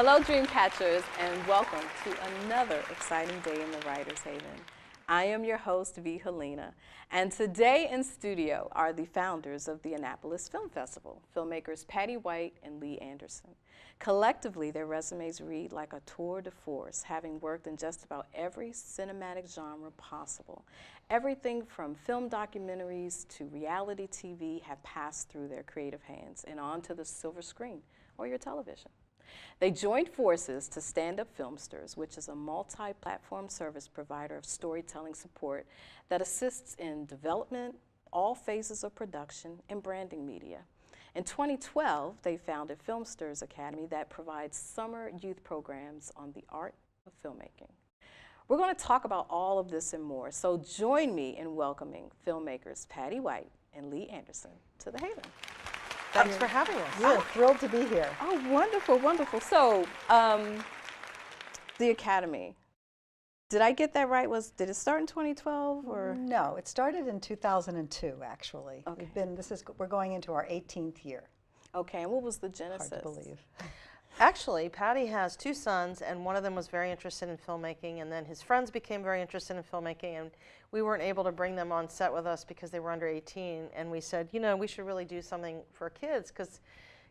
Hello, Dreamcatchers, and welcome to another exciting day in the Writer's Haven. I am your host, V Helena, and today in studio are the founders of the Annapolis Film Festival, filmmakers Patti White and Lee Anderson. Collectively, their resumes read like a tour de force, having worked in just about every cinematic genre possible. Everything from film documentaries to reality TV have passed through their creative hands and onto the silver screen or your television. They joined forces to stand up Filmsters, which is a multi-platform service provider of storytelling support that assists in development, all phases of production, and branding media. In 2012, they founded Filmsters Academy that provides summer youth programs on the art of filmmaking. We're going to talk about all of this and more, so join me in welcoming filmmakers Patti White and Lee Anderson to the Haven. Thanks for having us. We're thrilled to be here. Oh, wonderful, wonderful. So, the Academy, did I get that right? Did it start in 2012 or? No, it started in 2002, actually. Okay. We're going into our 18th year. Okay, and what was the genesis? Hard to believe. Actually, Patti has two sons, and one of them was very interested in filmmaking, and then his friends became very interested in filmmaking, and we weren't able to bring them on set with us because they were under 18, and we said, you know, we should really do something for kids, because,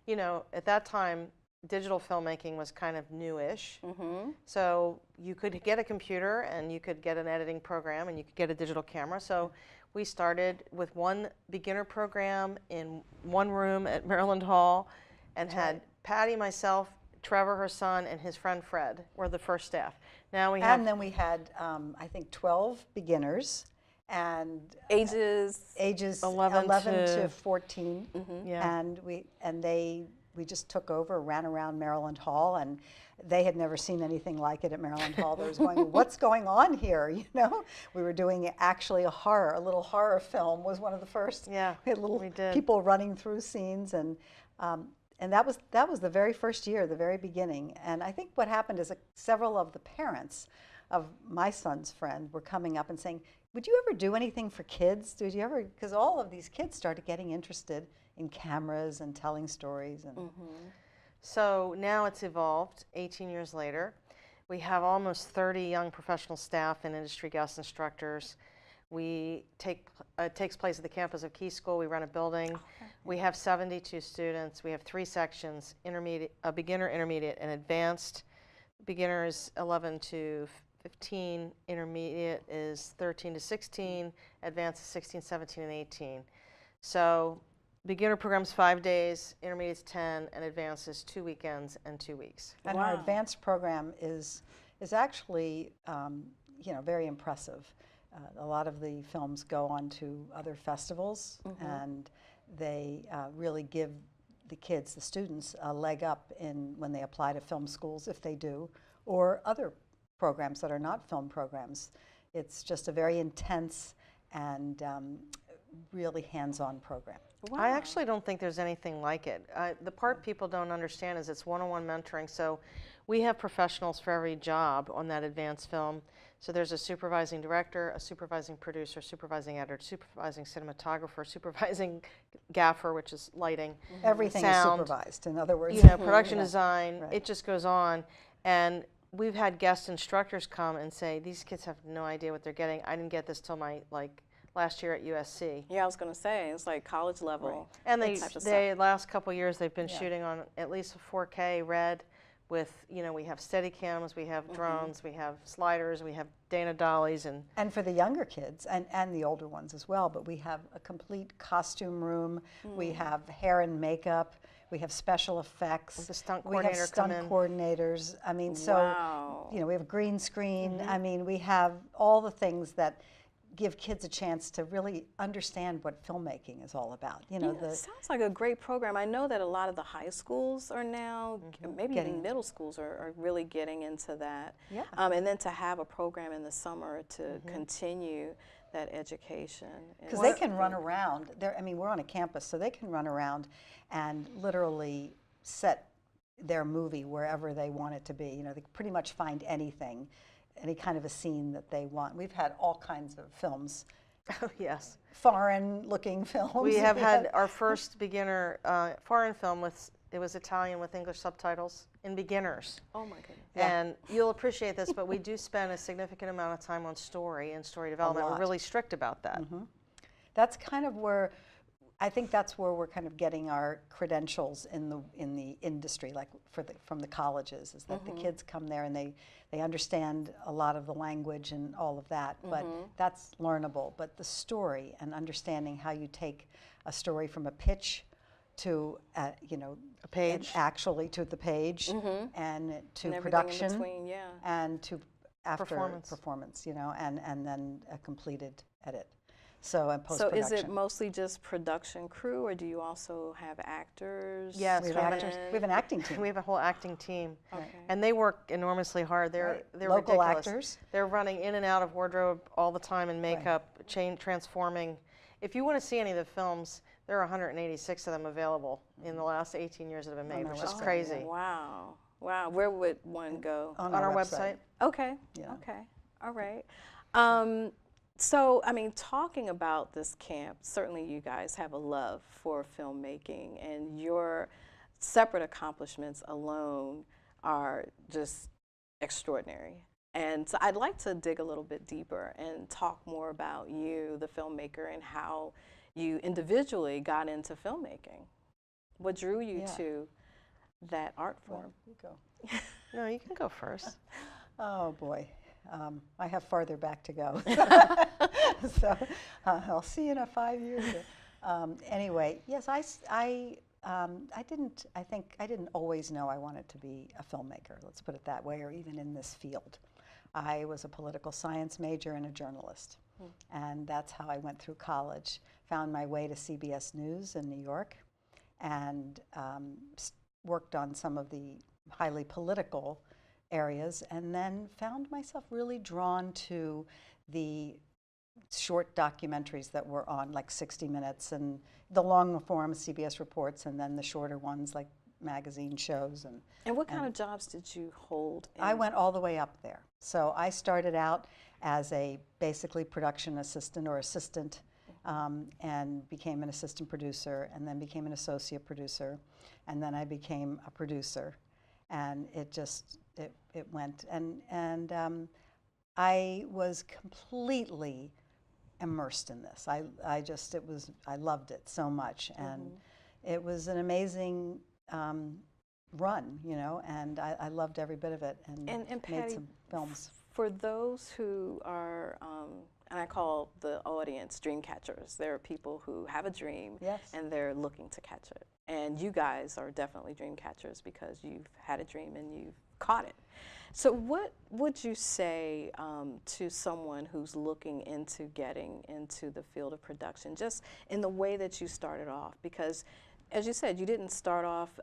you know, at that time, digital filmmaking was kind of newish. Mm-hmm. So you could get a computer, and you could get an editing program, and you could get a digital camera. So we started with one beginner program in one room at Maryland Hall, and had Patti, myself, Trevor, her son, and his friend Fred were the first staff. Now we have, And then we had, I think, 12 beginners, and Ages 11 to 14. Mm-hmm. Yeah. And we just took over, ran around Maryland Hall, and they had never seen anything like it at Maryland Hall. They was going, what's going on here? You know, we were doing actually a little horror film was one of the first. Yeah, we had little we did. people running through scenes, and that was the very first year, the very beginning. And I think what happened is several of the parents of my son's friend were coming up and saying, would you ever do anything for kids? Did you ever? Because all of these kids started getting interested in cameras and telling stories. And So now it's evolved 18 years later. We have almost 30 young professional staff and industry guest instructors. It takes place at the campus of Key School. We run a building. Okay. We have 72 students. We have 3 sections, beginner, intermediate, and advanced. Beginner is 11 to 15. Intermediate is 13 to 16. Advanced is 16, 17, and 18. So beginner program's 5 days, intermediate's 10, and advanced is 2 weekends and 2 weeks. And our advanced program is actually very impressive. A lot of the films go on to other festivals, and they really give the kids, the students, a leg up when they apply to film schools, if they do, or other programs that are not film programs. It's just a very intense and really hands-on program. Wow. I actually don't think there's anything like it. The part people don't understand is it's one-on-one mentoring. So we have professionals for every job on that advanced film. So there's a supervising director, a supervising producer, supervising editor, supervising cinematographer, supervising gaffer, which is lighting, Everything sound, is supervised, in other words. you know, production design. Right. It just goes on. And we've had guest instructors come and say, these kids have no idea what they're getting. I didn't get this till my last year at USC. Yeah, I was going to say, it's like college level. Right. And type of they last couple of years, they've been Yeah. shooting on at least a 4K red with, you know, we have Steadicams, we have drones, we have sliders, we have Dana dollies. And for the younger kids, and the older ones as well, but we have a complete costume room, we have hair and makeup, we have special effects. With the stunt we have coordinator come stunt in. coordinators. I mean, so, Wow. you know, we have a green screen. I mean, we have all the things that give kids a chance to really understand what filmmaking is all about. You know, Yeah, it sounds like a great program. I know that a lot of the high schools are now, maybe even middle schools are really getting into that. Yeah. And then to have a program in the summer to continue that education. because they can run around. I mean, we're on a campus, so they can run around and literally set their movie wherever they want it to be. You know, they can pretty much find anything, any kind of a scene that they want. We've had all kinds of films, Oh, yes. foreign-looking films. We have had our first beginner foreign film It was Italian with English subtitles in beginners. Oh my goodness. And you'll appreciate this, but we do spend a significant amount of time on story and story development. We're lot. really strict about that. That's kind of where, I think that's where we're kind of getting our credentials in the industry, like from the colleges, is that the kids come there and they understand a lot of the language and all of that, but that's learnable. But the story and understanding how you take a story from a pitch to you know, A page. actually to the page, and to And production, everything in between, yeah. and to after Performance. you know, and then a completed edit. So and So post-production. is it mostly just production crew, or do you also have actors? Yes, we we have, have actors. We have an acting team. We have a whole acting team. Okay. And they work enormously hard. They're Local ridiculous. actors. They're running in and out of wardrobe all the time and makeup, transforming. If you want to see any of the films, there are 186 of them available in the last 18 years that have been made, our which is website, crazy. Wow. Wow. Where would one go? On our website. Okay. Yeah. Okay. All right. So, I mean, talking about this camp, certainly you guys have a love for filmmaking, and your separate accomplishments alone are just extraordinary. And so I'd like to dig a little bit deeper and talk more about you, the filmmaker, and how you individually got into filmmaking. What drew you to that art form? You go. No, you can go first. Oh boy, I have farther back to go. So I'll see you in 5 years. Anyway, yes, I didn't always know I wanted to be a filmmaker. Let's put it that way, or even in this field. I was a political science major and a journalist, and that's how I went through college. Found my way to CBS News in New York, and worked on some of the highly political areas, and then found myself really drawn to the short documentaries that were on, like 60 Minutes, and the long form CBS reports, and then the shorter ones like magazine shows. And what kind of jobs did you hold? I went all the way up there. So I started out as a basically production assistant or assistant, and became an assistant producer, and then became an associate producer, and then I became a producer, and it just it went, and I was completely immersed in this. I loved it so much, and it was an amazing run, you know, and I loved every bit of it, and Patti, made some films. For those who are, and I call the audience dream catchers, there are people who have a dream and they're looking to catch it. And you guys are definitely dream catchers because you've had a dream and you've caught it. So what would you say to someone who's looking into getting into the field of production, just in the way that you started off? Because as you said, you didn't start off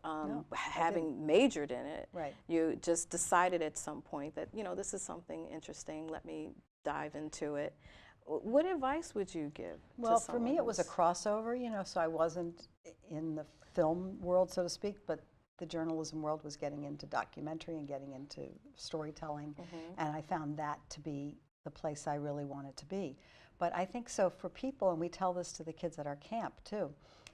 having majored in it. Right. You just decided at some point that, you know, this is something interesting, let me dive into it. What advice would you give Well, to for me, it was a crossover, you know, so I wasn't in the film world, so to speak, but the journalism world was getting into documentary and getting into storytelling, and I found that to be the place I really wanted to be. But I think so for people, and we tell this to the kids at our camp too,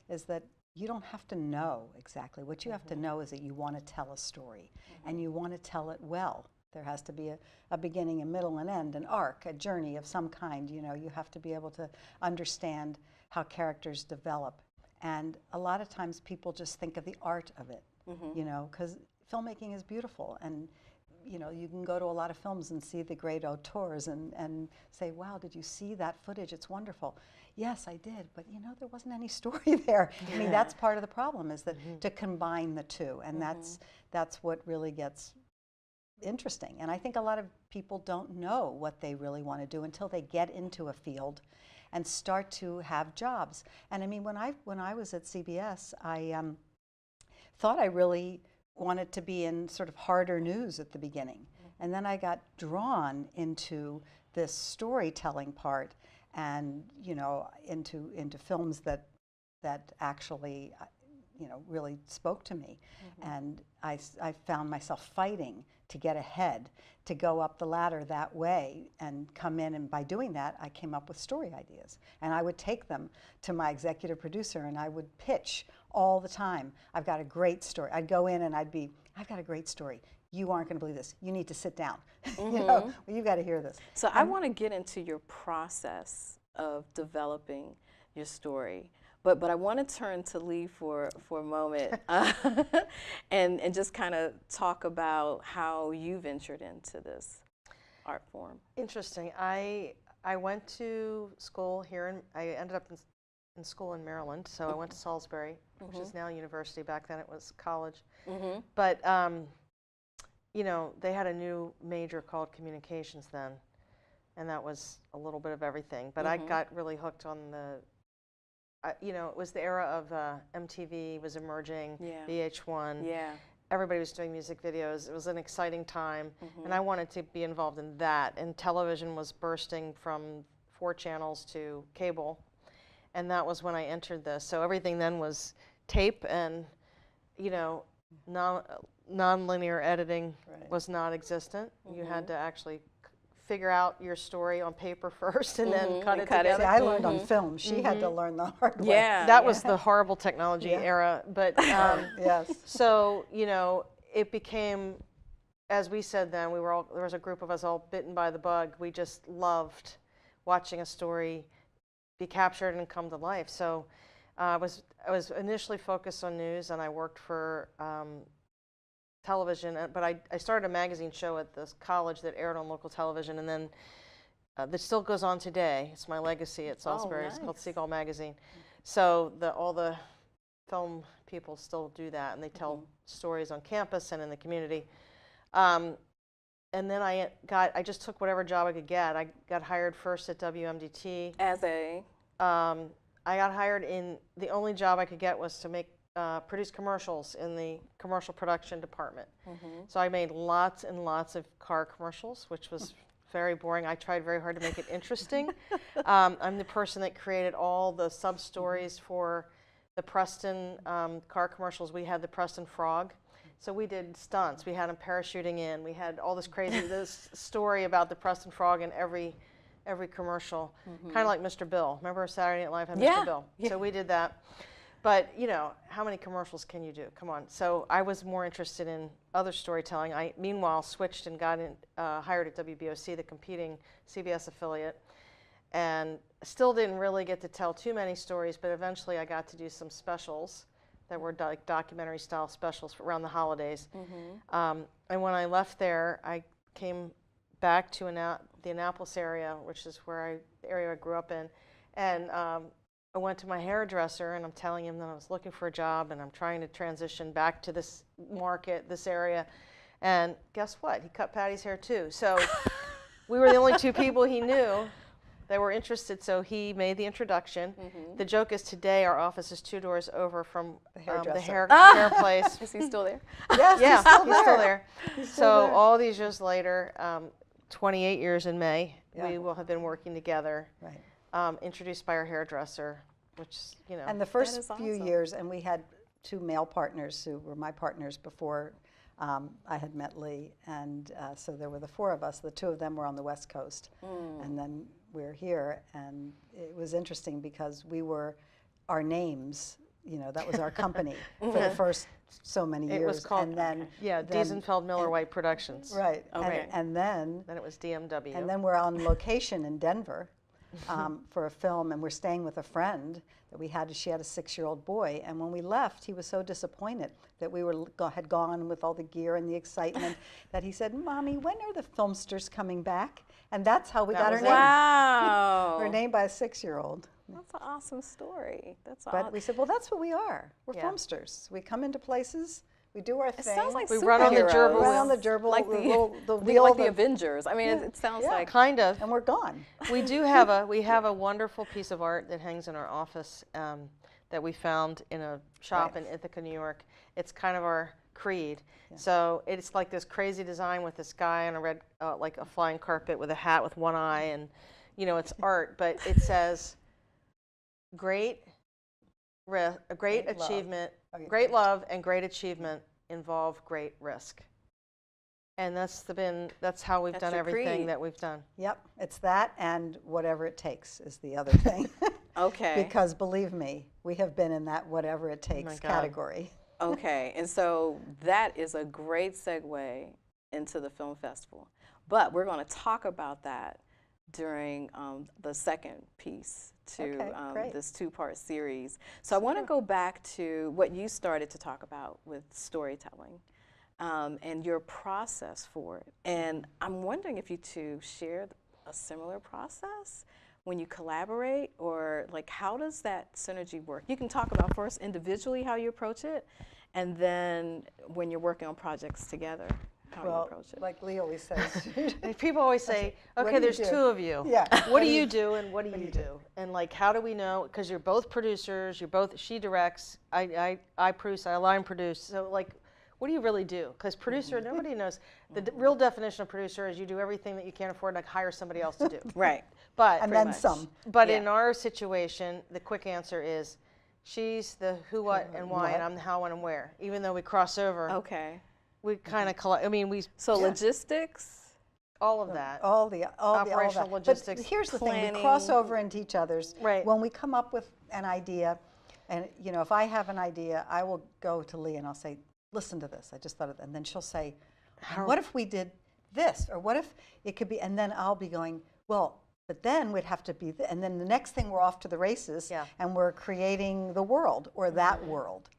is that you don't have to know exactly. What you have to know is that you want to tell a story, and you want to tell it well. There has to be a beginning, a middle, and end, an arc, a journey of some kind. You know, you have to be able to understand how characters develop. And a lot of times people just think of the art of it, you know, because filmmaking is beautiful. And, you know, you can go to a lot of films and see the great auteurs and say, wow, did you see that footage? It's wonderful. Yes, I did, but, you know, there wasn't any story there. I mean, that's part of the problem, is that to combine the two. And that's what really gets interesting. And I think a lot of people don't know what they really want to do until they get into a field and start to have jobs. And I mean, when I was at CBS, I thought I really wanted to be in sort of harder news at the beginning. And then I got drawn into this storytelling part, and, you know, into films that actually, really spoke to me. And I found myself fighting to get ahead, to go up the ladder that way and come in, and by doing that, I came up with story ideas. And I would take them to my executive producer and I would pitch all the time. I've got a great story. I'd go in and I've got a great story. You aren't going to believe this. You need to sit down. You've got to hear this. So I want to get into your process of developing your story. But I want to turn to Lee for a moment and just kind of talk about how you ventured into this art form. Interesting. I went to school here, I ended up in school in Maryland, so I went to Salisbury, which is now university. Back then it was college. But, they had a new major called communications then, and that was a little bit of everything. But I got really hooked on it was the era of MTV was emerging, VH1. Yeah. Everybody was doing music videos. It was an exciting time, and I wanted to be involved in that. And television was bursting from 4 channels to cable, and that was when I entered this. So everything then was tape, and non-linear editing was not existent. You had to actually figure out your story on paper first and then cut it together. See, I learned on film. She had to learn the hard way. Yeah, that was the horrible technology era. But yes. So it became, as we said then, there was a group of us all bitten by the bug. We just loved watching a story be captured and come to life. So I was initially focused on news, and I worked for television, but I started a magazine show at this college that aired on local television, and then that still goes on today. It's my legacy at Salisbury. It's called Seagull Magazine. So all the film people still do that, and they tell stories on campus and in the community. And then I just took whatever job I could get. I got hired first at WMDT. As a? I got hired the only job I could get was to produce commercials in the commercial production department. So I made lots and lots of car commercials, which was very boring. I tried very hard to make it interesting. I'm the person that created all the sub-stories for the Preston car commercials. We had the Preston Frog. So we did stunts. We had them parachuting in. We had all this this story about the Preston Frog in every commercial, kind of like Mr. Bill. Remember Saturday Night Live had Mr. Bill? So we did that. But, how many commercials can you do? Come on. So I was more interested in other storytelling. I, meanwhile, switched and got hired at WBOC, the competing CBS affiliate, and still didn't really get to tell too many stories, but eventually I got to do some specials that were like documentary-style specials around the holidays. And when I left there, I came back to the Annapolis area, which is the area I grew up in, and I went to my hairdresser, and I'm telling him that I was looking for a job and I'm trying to transition back to this market, this area. And guess what? He cut Patty's hair too. So we were the only 2 people he knew that were interested, so he made the introduction. The joke is today our office is 2 doors over from the hair place. Is he still there? Yes, yeah, he's still there. So all these years later, 28 years in May, we will have been working together. Right. Introduced by our hairdresser, which, And the first few years, and we had 2 male partners who were my partners before I had met Lee, and so there were the 4 of us. The 2 of them were on the West Coast, and then we're here, and it was interesting because our names, that was our company for the first so many years. It was called, and then, Diesenfeld Miller White Productions. Right, okay. and then it was DMW. And then we're on location in Denver. For a film, and we're staying with a friend that she had a 6-year-old boy, and when we left, he was so disappointed that we had gone with all the gear and the excitement that he said, "Mommy, when are the filmsters coming back?" And that's how we got our name. Wow. We're named by a 6-year-old. That's an awesome story. That's But awesome. we said, well, that's what we are. We're filmsters. We come into places. We do our thing. It sounds like we run on the gerbil. We run on the gerbil. Like the wheel, like the Avengers. I mean, it sounds like. Kind of. And we're gone. We do have a wonderful piece of art that hangs in our office that we found in a shop in Ithaca, New York. It's kind of our creed. So it's like this crazy design with this guy on a red, like a flying carpet with a hat with one eye, and it's art, but it says, great achievement Okay. Great love and great achievement involve great risk. And that's how we've done everything creed. that we've done. Yep, it's that and whatever it takes is the other thing. Okay. Because believe me, we have been in that whatever it takes God. category. Okay, and so that is a great segue into the film festival. But we're going to talk about that during the second piece to Okay, great. this two-part series. So I want to go back to what you started to talk about with storytelling and your process for it. And I'm wondering if you two share a similar process when you collaborate, or like how does that synergy work? You can talk about first individually how you approach it, and then when you're working on projects together, how you approach it. Like Lee always says. And people always say, What okay, do you there's do? two of you. Yeah. What do you do and what do you do? And like, how do we know? Because you're both producers, she directs, I produce, I line produce. So like, what do you really do? Because producer, nobody knows. The real definition of producer is you do everything that you can't afford to hire somebody else to do. Right. But And then some. But Yeah. in our situation, the quick answer is, she's the who, what, and why, and I'm the how, when, and where. Even though we cross over, Okay. we kind of I mean, we So logistics. all of that. all the Operational all that. logistics, But here's the thing: planning. we cross over into each other's. Right. When we come up with an idea, and you know, if I have an idea, I will go to Lee and I'll say, "Listen to this. I just thought of that." And then she'll say, "What if we did this? Or what if it could be?" And then I'll be going, "Well, but then we'd have to be." And then the next thing, we're off to the races, Yeah. and we're creating the world or that world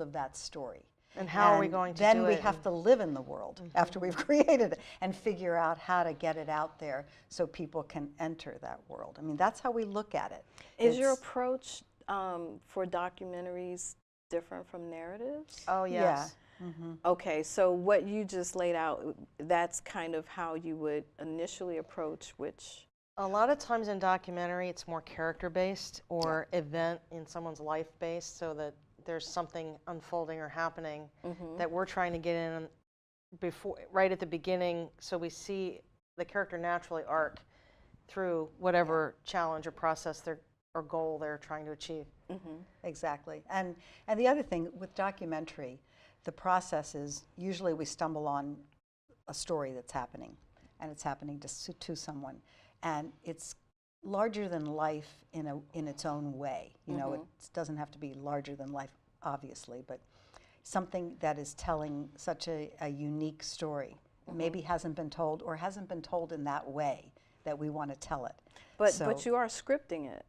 of that story. And how are we going to then do we it? have to live in the world after we've created it and figure out how to get it out there so people can enter that world. I mean, that's how we look at it. Is your It's- approach for documentaries different from narratives? Oh, yes. Okay, so what you just laid out, that's kind of how you would initially approach which. A lot of times in documentary, it's more character-based or event in someone's life-based, so that there's something unfolding or happening that we're trying to get in before, right at the beginning, so we see the character naturally arc through whatever challenge or process or goal they're trying to achieve. Exactly. And the other thing with documentary, the process is usually we stumble on a story that's happening, and it's happening to someone, and it's larger than life in its own way. You know, it doesn't have to be larger than life, obviously, but something that is telling such a unique story. Maybe hasn't been told, or hasn't been told in that way that we want to tell it. But you are scripting it.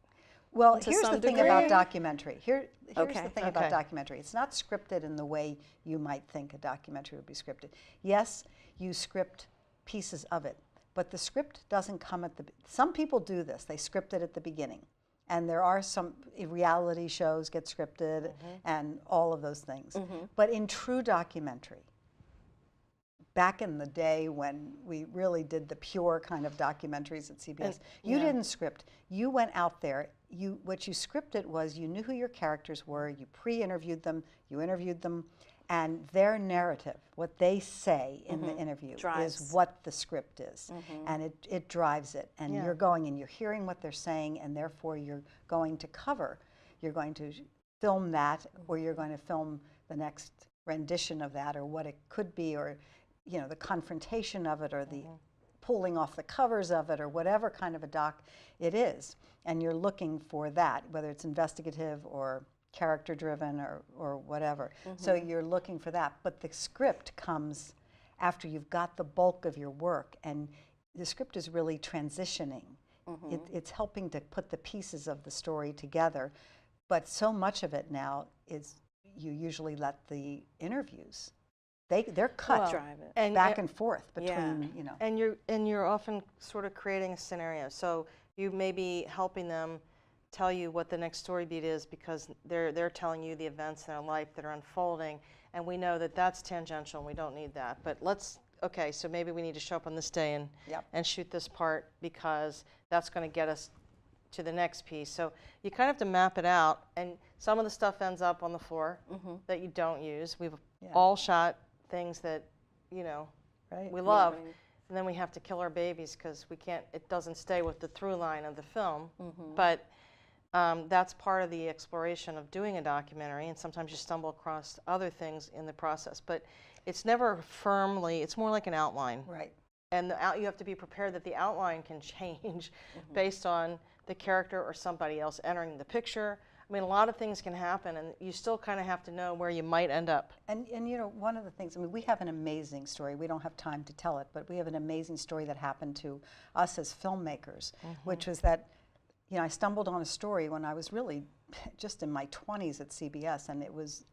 Well, to here's some the thing degree? about documentary. Here's Okay. the thing about documentary. It's not scripted in the way you might think a documentary would be scripted. Yes, you script pieces of it, but the script doesn't come at the. Some people do this. They script it at the beginning, and there are some reality shows get scripted and all of those things. But in true documentary, back in the day when we really did the pure kind of documentaries at CBS, you didn't script. You went out there. What you scripted was you knew who your characters were. You pre-interviewed them. You interviewed them, and their narrative, what they say in the interview, is what the script is, and it drives it. And you're going and you're hearing what they're saying, and therefore you're going to cover. You're going to film that, or you're going to film the next rendition of that, or what it could be, or you know, the confrontation of it, or the pulling off the covers of it, or whatever kind of a doc it is. And you're looking for that, whether it's investigative or character driven or whatever. So you're looking for that. But the script comes after you've got the bulk of your work, and the script is really transitioning. It's helping to put the pieces of the story together. But so much of it now is you usually let the interviews. They're cut back and forth between, you know. And you're often sort of creating a scenario. So you may be helping them tell you what the next story beat is, because they're telling you the events in their life that are unfolding, and we know that that's tangential and we don't need that. But okay, so maybe we need to show up on this day and shoot this part, because that's going to get us to the next piece. So you kind of have to map it out, and some of the stuff ends up on the floor that you don't use. We've all shot things that, you know, we love, and then we have to kill our babies because we can't, it doesn't stay with the through line of the film. But That's part of the exploration of doing a documentary, and sometimes you stumble across other things in the process. But it's never firmly, it's more like an outline. Right. And you have to be prepared that the outline can change based on the character or somebody else entering the picture. I mean, a lot of things can happen, and you still kind of have to know where you might end up. And you know, one of the things, I mean, we have an amazing story. We don't have time to tell it, but we have an amazing story that happened to us as filmmakers, which was that, you know, I stumbled on a story when I was really just in my 20s at CBS, and it was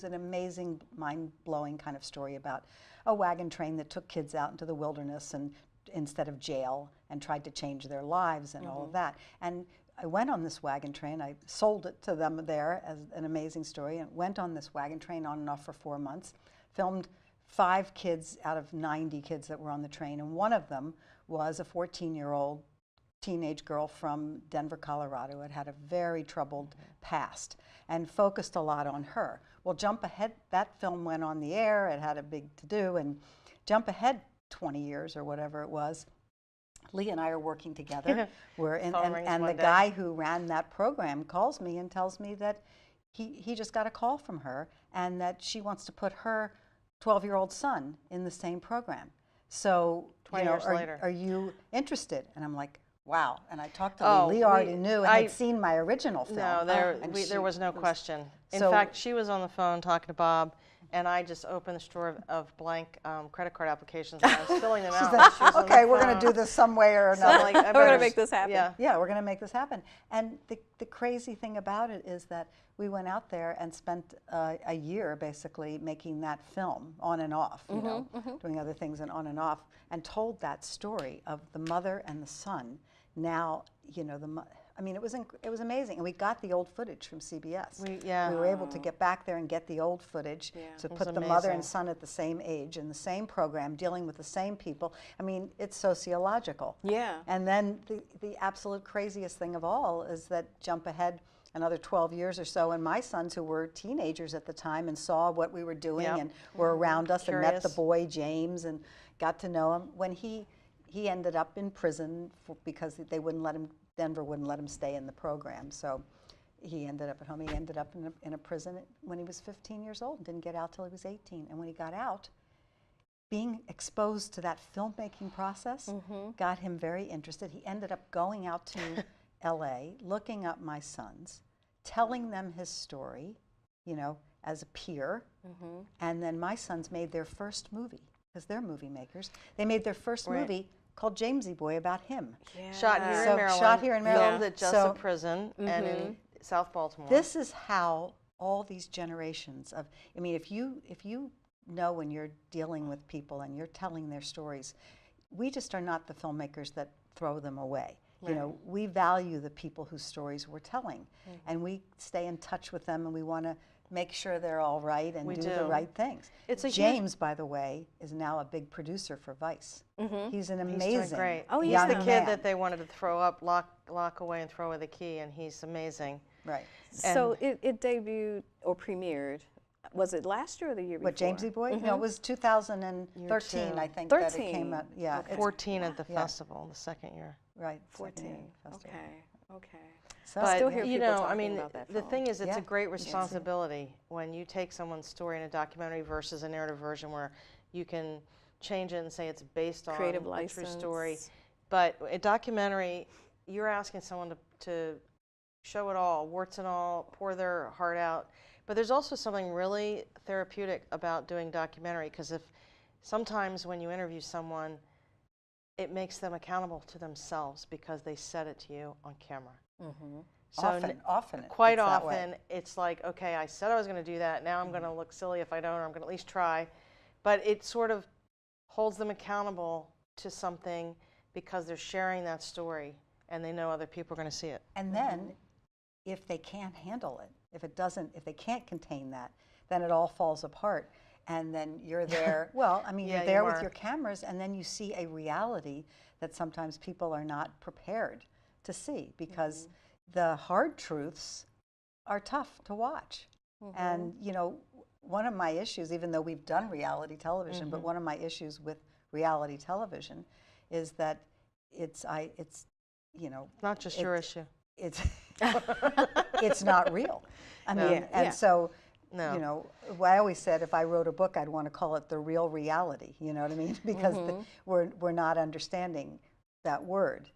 an amazing, mind-blowing kind of story about a wagon train that took kids out into the wilderness and instead of jail and tried to change their lives and all of that. And I went on this wagon train. I sold it to them there as an amazing story, and went on this wagon train on and off for 4 months, filmed 5 kids out of 90 kids that were on the train, and one of them was a 14-year-old teenage girl from Denver, Colorado, who had a very troubled past, and focused a lot on her. Well, jump ahead, that film went on the air, it had a big to-do, and jump ahead 20 years or whatever it was, Lee and I are working together. We're in, and the guy who ran that program calls me and tells me that he just got a call from her, and that she wants to put her 12-year-old son in the same program. So, 20 years later. Are you interested? And I'm like, wow. And I talked to Lee. Lee already knew and had seen my original film. No, there was no question. In fact, she was on the phone talking to Bob, and I just opened the drawer of blank credit card applications, and I was filling them out. Like, okay, we're going to do this some way or another. Like, we're going to make this happen. Yeah, we're going to make this happen. And the crazy thing about it is that we went out there and spent a year basically making that film on and off, you know, doing other things and on and off, and told that story of the mother and the son. Now, you know, I mean, it was amazing, and we got the old footage from CBS. We were able to get back there and get the old footage to put the mother and son at the same age in the same program, dealing with the same people. I mean, it's sociological. Yeah. And then the absolute craziest thing of all is that jump ahead another 12 years or so, and my sons, who were teenagers at the time and saw what we were doing and were around us and met the boy James and got to know him, when he ended up in prison because they wouldn't let him. Denver wouldn't let him stay in the program, so he ended up at home. He ended up in a prison when he was 15 years old and didn't get out till he was 18. And when he got out, being exposed to that filmmaking process got him very interested. He ended up going out to LA, looking up my sons, telling them his story, you know, as a peer. And then my sons made their first movie, because they're movie makers. They made their first movie called Jamesy Boy about him. Shot here in Maryland. Shot here in Maryland. Filmed at Jessup Prison and in South Baltimore. This is how all these generations of, I mean, if you know when you're dealing with people and you're telling their stories, we just are not the filmmakers that throw them away. You know, we value the people whose stories we're telling, and we stay in touch with them, and we want to make sure they're all right and do the right things. James, by the way, is now a big producer for Vice. He's an amazing He's doing great. Oh, he's the kid that they wanted to throw up, lock away, and throw away the key, and he's amazing. Right. So it debuted or premiered. Was it last year or the year before? What, Jamesy Boy? No, it was 2013, I think, that it came out. Yeah. 14 at the festival, the second year. Right. 14. Okay. So I still hear you people know, talking I mean, about that the film. thing is, it's a great responsibility when you take someone's story in a documentary versus a narrative version where you can change it and say it's based on creative a license. true story. But a documentary, you're asking someone to show it all, warts and all, pour their heart out. But there's also something really therapeutic about doing documentary, because sometimes when you interview someone, it makes them accountable to themselves because they said it to you on camera. So often, quite often, it's like, okay, I said I was going to do that. Now I'm going to look silly if I don't, or I'm going to at least try. But it sort of holds them accountable to something because they're sharing that story and they know other people are going to see it. And then, if they can't handle it, if they can't contain that, then it all falls apart. And then you're there, well, I mean, you're there with your cameras, and then you see a reality that sometimes people are not prepared to see, because the hard truths are tough to watch. And, you know, one of my issues, even though we've done reality television, but one of my issues with reality television is that it's you know. Not just your issue. It's it's not real. I mean, Yeah, and yeah. so, No. you know, I always said if I wrote a book, I'd want to call it The Real Reality, you know what I mean? Because we're not understanding that word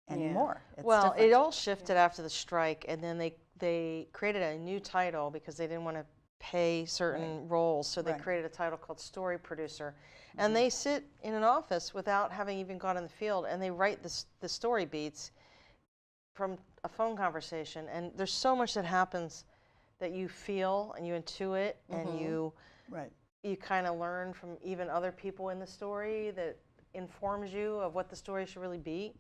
anymore. It's Well, different. it all shifted after the strike, and then they created a new title because they didn't want to pay certain roles, so they Right. created a title called story producer. And they sit in an office without having even gone in the field, and they write the story beats from a phone conversation. And there's so much that happens that you feel and you intuit, and you Right. kind of learn from even other people in the story that informs you of what the story should really be.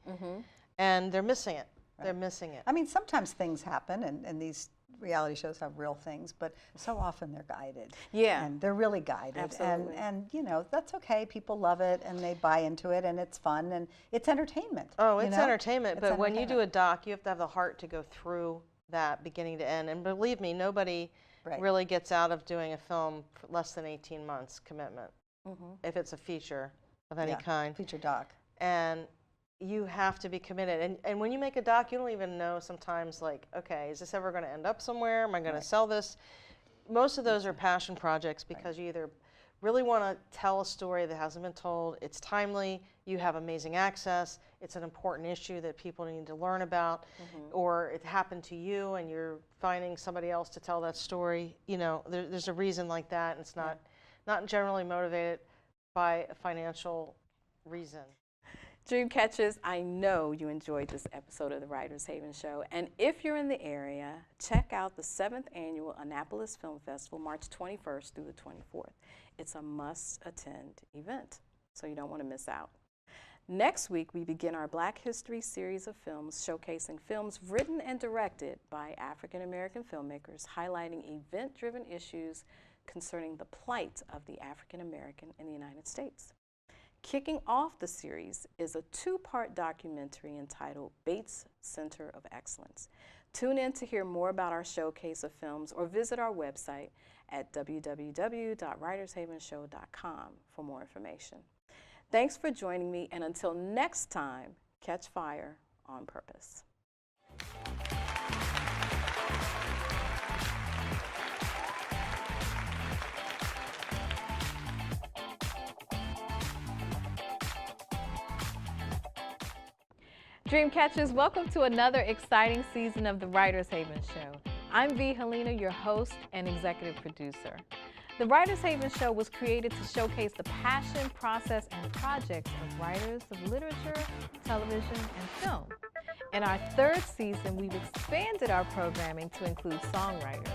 And they're missing it. They're missing it. I mean, sometimes things happen, and these reality shows have real things, but so often they're guided. Yeah. And they're really guided. Absolutely. And you know, that's okay. People love it, and they buy into it, and it's fun, and it's entertainment. Oh, you it's know? entertainment, It's but when you do entertainment. a doc, you have to have the heart to go through that beginning to end. And believe me, nobody Right. really gets out of doing a film for less than 18 months commitment, if it's a feature of any Yeah, kind. feature doc. And you have to be committed. And when you make a doc, you don't even know sometimes, like, okay, is this ever going to end up somewhere? Am I going to sell this? Most of those are passion projects because you either really want to tell a story that hasn't been told, it's timely, you have amazing access, it's an important issue that people need to learn about, or it happened to you and you're finding somebody else to tell that story. You know, there's a reason like that, and it's not generally motivated by a financial reason. Dreamcatchers, I know you enjoyed this episode of the Writers Haven Show, and if you're in the area, check out the 7th Annual Annapolis Film Festival, March 21st through the 24th. It's a must-attend event, so you don't want to miss out. Next week, we begin our Black History series of films showcasing films written and directed by African-American filmmakers, highlighting event-driven issues concerning the plight of the African-American in the United States. Kicking off the series is a 2-part documentary entitled Bates Center of Excellence. Tune in to hear more about our showcase of films or visit our website at www.writershavenshow.com for more information. Thanks for joining me, and until next time, catch fire on purpose. Dreamcatchers, welcome to another exciting season of the Writers Haven Show. I'm V Helena, your host and executive producer. The Writers Haven Show was created to showcase the passion, process, and projects of writers of literature, television, and film. In our 3rd season, we've expanded our programming to include songwriters.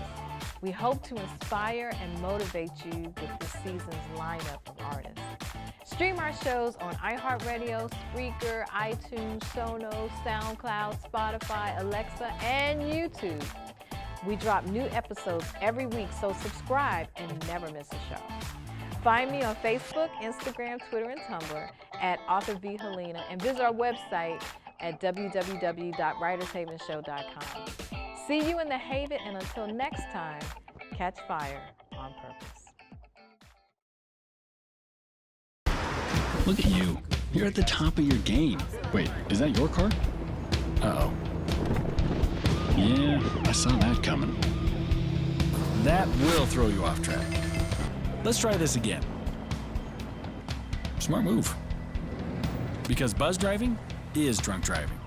We hope to inspire and motivate you with this season's lineup of artists. Stream our shows on iHeartRadio, Spreaker, iTunes, Sonos, SoundCloud, Spotify, Alexa, and YouTube. We drop new episodes every week, so subscribe and never miss a show. Find me on Facebook, Instagram, Twitter, and Tumblr at Author V Helena, and visit our website at www.writershavenshow.com. See you in the Haven, and until next time, catch fire on purpose. Look at you. You're at the top of your game. Wait, is that your car? Uh-oh. Yeah, I saw that coming. That will throw you off track. Let's try this again. Smart move. Because buzz driving is drunk driving.